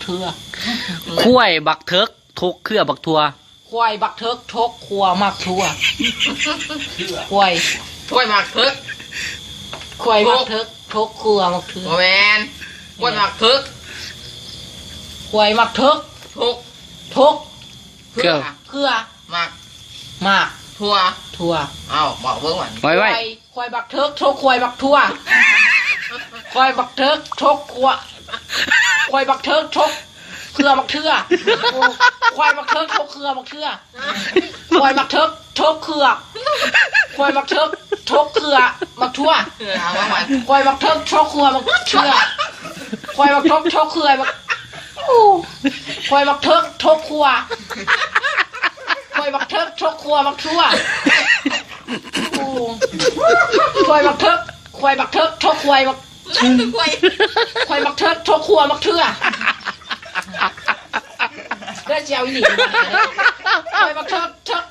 เถื่อ คุ้ยบักเทิกทกเครือบักทัว ควายบักเทิกทกครัวมักทั่วควาย ถ้วยหมักทึก ควายมักเทิกทกครัวมักเถื่อ โมแมนถ้วยหมักทึก ควายมักเทิก ทุก ทก เพื่อ เครือ หมัก มาก ทั่ว ทั่ว เอาบอกเบิ้งวัน ไว้ไว้ ควายบักเทิกทกควายบักทั่วควายบักเทิกทกครัวควายบักเทิกทกเครือมักเถื่อควายบักเทิกทกเครือมักเถื่อควายบักเทิกทกเครือควายบักเทิกทกเครือมักทั่ว เอาว่าวัน ควายบักเทิกทกเครือมักเถื่อควายบักเทิกทกเครือมักควายบักเทิกทกครัวควายบักเทิกทกครัวมักทั่วควายบักเทิกควายบักเทิกทกควายบัก กล้วย ควายบักเทิกทกครัวมักเถื่อเด้อเจ้าอีหลีควายบักเทิกทก